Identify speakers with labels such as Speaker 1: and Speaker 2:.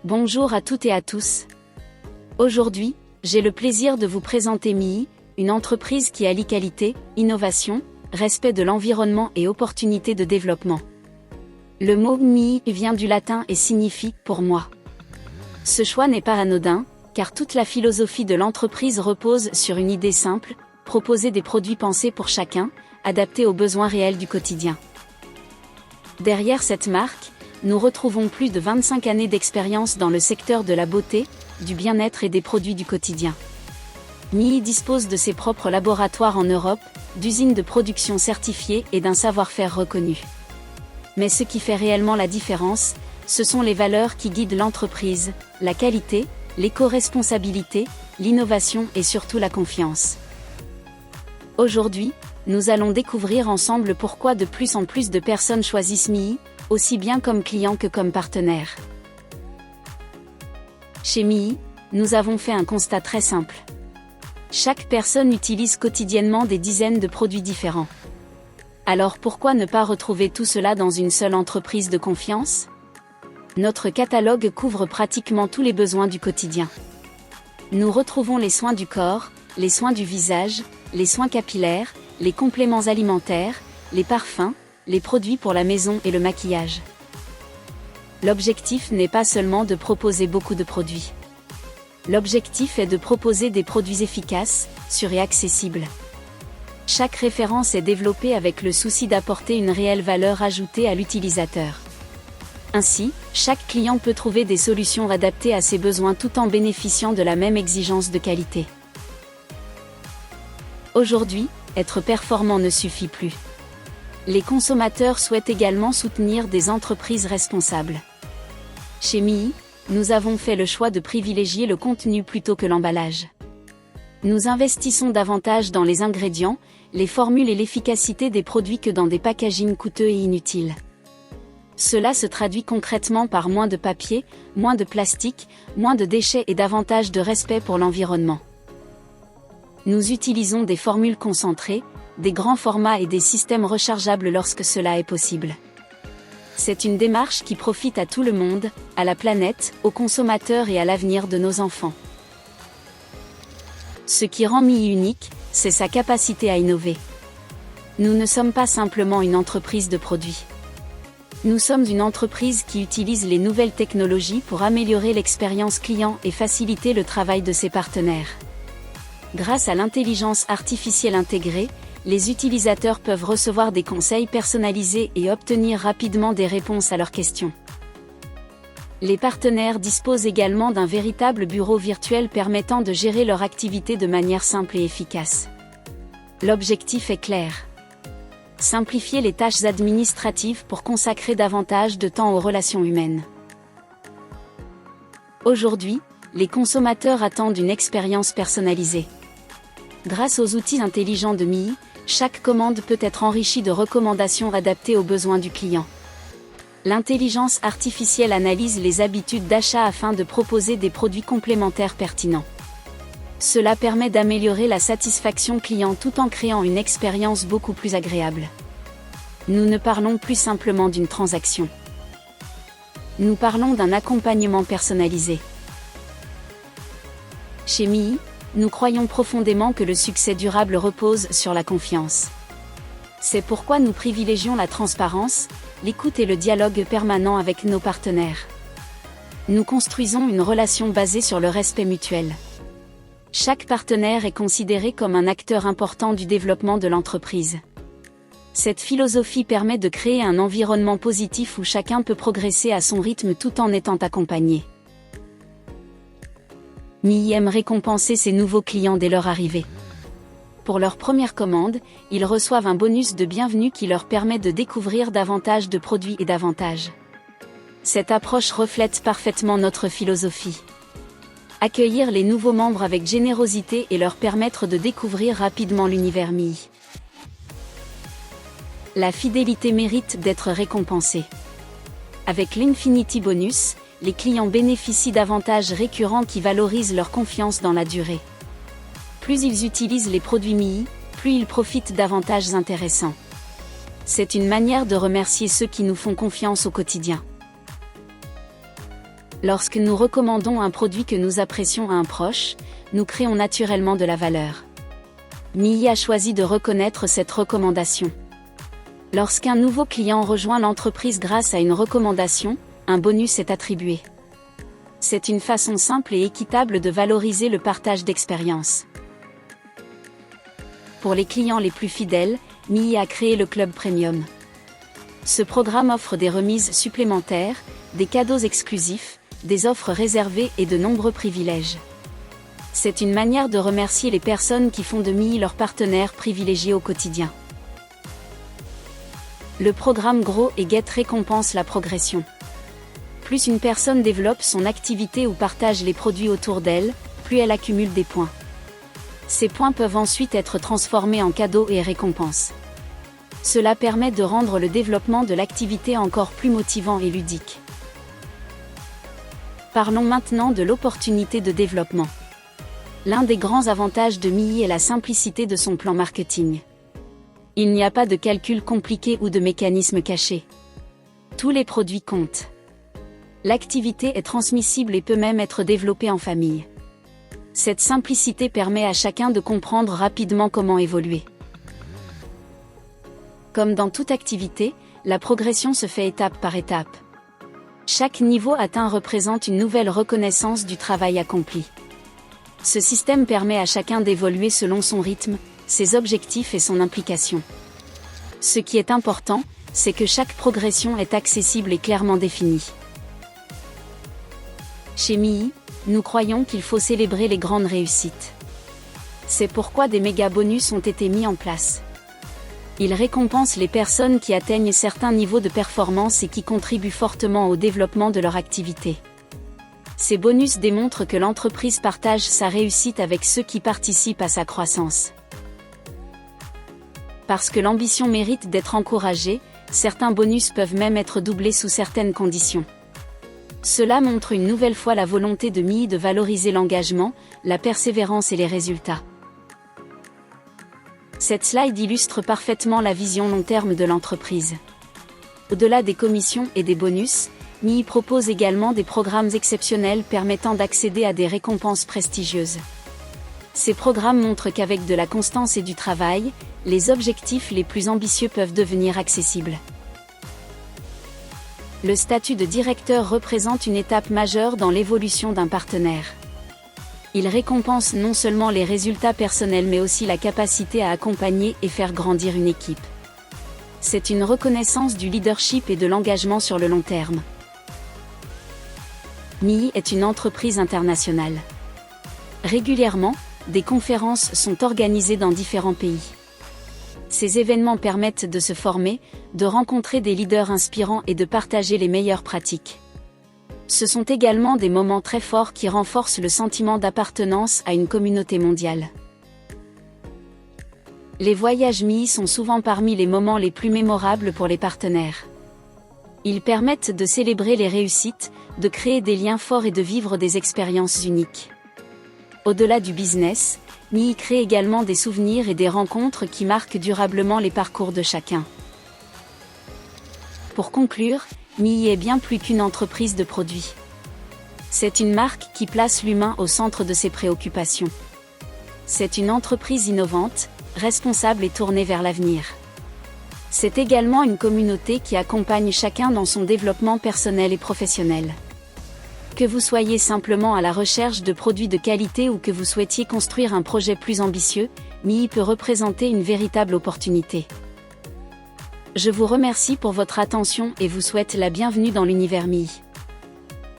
Speaker 1: Bonjour à toutes et à tous. Aujourd'hui, j'ai le plaisir de vous présenter MII, une entreprise qui allie qualité, innovation, respect de l'environnement et opportunités de développement. Le mot MII vient du latin et signifie « pour moi ». Ce choix n'est pas anodin, car toute la philosophie de l'entreprise repose sur une idée simple, proposer des produits pensés pour chacun, adaptés aux besoins réels du quotidien. Derrière cette marque, nous retrouvons plus de 25 années d'expérience dans le secteur de la beauté, du bien-être et des produits du quotidien. MII dispose de ses propres laboratoires en Europe, d'usines de production certifiées et d'un savoir-faire reconnu. Mais ce qui fait réellement la différence, ce sont les valeurs qui guident l'entreprise, la qualité, l'éco-responsabilité, l'innovation et surtout la confiance. Aujourd'hui, nous allons découvrir ensemble pourquoi de plus en plus de personnes choisissent MII, aussi bien comme client que comme partenaire. Chez MII, nous avons fait un constat très simple. Chaque personne utilise quotidiennement des dizaines de produits différents. Alors pourquoi ne pas retrouver tout cela dans une seule entreprise de confiance ? Notre catalogue couvre pratiquement tous les besoins du quotidien. Nous retrouvons les soins du corps, les soins du visage, les soins capillaires, les compléments alimentaires, les parfums, les produits pour la maison et le maquillage. L'objectif n'est pas seulement de proposer beaucoup de produits. L'objectif est de proposer des produits efficaces, sûrs et accessibles. Chaque référence est développée avec le souci d'apporter une réelle valeur ajoutée à l'utilisateur. Ainsi, chaque client peut trouver des solutions adaptées à ses besoins tout en bénéficiant de la même exigence de qualité. Aujourd'hui, être performant ne suffit plus. Les consommateurs souhaitent également soutenir des entreprises responsables. Chez MII, nous avons fait le choix de privilégier le contenu plutôt que l'emballage. Nous investissons davantage dans les ingrédients, les formules et l'efficacité des produits que dans des packagings coûteux et inutiles. Cela se traduit concrètement par moins de papier, moins de plastique, moins de déchets et davantage de respect pour l'environnement. Nous utilisons des formules concentrées, des grands formats et des systèmes rechargeables lorsque cela est possible. C'est une démarche qui profite à tout le monde, à la planète, aux consommateurs et à l'avenir de nos enfants. Ce qui rend MII unique, c'est sa capacité à innover. Nous ne sommes pas simplement une entreprise de produits. Nous sommes une entreprise qui utilise les nouvelles technologies pour améliorer l'expérience client et faciliter le travail de ses partenaires. Grâce à l'intelligence artificielle intégrée, les utilisateurs peuvent recevoir des conseils personnalisés et obtenir rapidement des réponses à leurs questions. Les partenaires disposent également d'un véritable bureau virtuel permettant de gérer leur activité de manière simple et efficace. L'objectif est clair. Simplifier les tâches administratives pour consacrer davantage de temps aux relations humaines. Aujourd'hui, les consommateurs attendent une expérience personnalisée. Grâce aux outils intelligents de MII, chaque commande peut être enrichie de recommandations adaptées aux besoins du client. L'intelligence artificielle analyse les habitudes d'achat afin de proposer des produits complémentaires pertinents. Cela permet d'améliorer la satisfaction client tout en créant une expérience beaucoup plus agréable. Nous ne parlons plus simplement d'une transaction. Nous parlons d'un accompagnement personnalisé. Chez MII, nous croyons profondément que le succès durable repose sur la confiance. C'est pourquoi nous privilégions la transparence, l'écoute et le dialogue permanent avec nos partenaires. Nous construisons une relation basée sur le respect mutuel. Chaque partenaire est considéré comme un acteur important du développement de l'entreprise. Cette philosophie permet de créer un environnement positif où chacun peut progresser à son rythme tout en étant accompagné. MII aime récompenser ses nouveaux clients dès leur arrivée. Pour leur première commande, ils reçoivent un bonus de bienvenue qui leur permet de découvrir davantage de produits et d'avantages. Cette approche reflète parfaitement notre philosophie. Accueillir les nouveaux membres avec générosité et leur permettre de découvrir rapidement l'univers MII. La fidélité mérite d'être récompensée. Avec l'Infinity Bonus, les clients bénéficient d'avantages récurrents qui valorisent leur confiance dans la durée. Plus ils utilisent les produits MII, plus ils profitent d'avantages intéressants. C'est une manière de remercier ceux qui nous font confiance au quotidien. Lorsque nous recommandons un produit que nous apprécions à un proche, nous créons naturellement de la valeur. Miyi a choisi de reconnaître cette recommandation. Lorsqu'un nouveau client rejoint l'entreprise grâce à une recommandation, un bonus est attribué. C'est une façon simple et équitable de valoriser le partage d'expériences. Pour les clients les plus fidèles, Miyi a créé le Club Premium. Ce programme offre des remises supplémentaires, des cadeaux exclusifs, des offres réservées et de nombreux privilèges. C'est une manière de remercier les personnes qui font de Miyi leur partenaire privilégié au quotidien. Le programme Grow et Get récompense la progression. Plus une personne développe son activité ou partage les produits autour d'elle, plus elle accumule des points. Ces points peuvent ensuite être transformés en cadeaux et récompenses. Cela permet de rendre le développement de l'activité encore plus motivant et ludique. Parlons maintenant de l'opportunité de développement. L'un des grands avantages de Miyi est la simplicité de son plan marketing. Il n'y a pas de calcul compliqué ou de mécanisme caché. Tous les produits comptent. L'activité est transmissible et peut même être développée en famille. Cette simplicité permet à chacun de comprendre rapidement comment évoluer. Comme dans toute activité, la progression se fait étape par étape. Chaque niveau atteint représente une nouvelle reconnaissance du travail accompli. Ce système permet à chacun d'évoluer selon son rythme, ses objectifs et son implication. Ce qui est important, c'est que chaque progression est accessible et clairement définie. Chez Miyi, nous croyons qu'il faut célébrer les grandes réussites. C'est pourquoi des méga bonus ont été mis en place. Ils récompensent les personnes qui atteignent certains niveaux de performance et qui contribuent fortement au développement de leur activité. Ces bonus démontrent que l'entreprise partage sa réussite avec ceux qui participent à sa croissance. Parce que l'ambition mérite d'être encouragée, certains bonus peuvent même être doublés sous certaines conditions. Cela montre une nouvelle fois la volonté de Miyi de valoriser l'engagement, la persévérance et les résultats. Cette slide illustre parfaitement la vision long terme de l'entreprise. Au-delà des commissions et des bonus, Miyi propose également des programmes exceptionnels permettant d'accéder à des récompenses prestigieuses. Ces programmes montrent qu'avec de la constance et du travail, les objectifs les plus ambitieux peuvent devenir accessibles. Le statut de directeur représente une étape majeure dans l'évolution d'un partenaire. Il récompense non seulement les résultats personnels mais aussi la capacité à accompagner et faire grandir une équipe. C'est une reconnaissance du leadership et de l'engagement sur le long terme. Miyi est une entreprise internationale. Régulièrement, des conférences sont organisées dans différents pays. Ces événements permettent de se former, de rencontrer des leaders inspirants et de partager les meilleures pratiques. Ce sont également des moments très forts qui renforcent le sentiment d'appartenance à une communauté mondiale. Les voyages Miyi sont souvent parmi les moments les plus mémorables pour les partenaires. Ils permettent de célébrer les réussites, de créer des liens forts et de vivre des expériences uniques. Au-delà du business, Miyi crée également des souvenirs et des rencontres qui marquent durablement les parcours de chacun. Pour conclure, Miyi est bien plus qu'une entreprise de produits. C'est une marque qui place l'humain au centre de ses préoccupations. C'est une entreprise innovante, responsable et tournée vers l'avenir. C'est également une communauté qui accompagne chacun dans son développement personnel et professionnel. Que vous soyez simplement à la recherche de produits de qualité ou que vous souhaitiez construire un projet plus ambitieux, Miyi peut représenter une véritable opportunité. Je vous remercie pour votre attention et vous souhaite la bienvenue dans l'univers Miyi.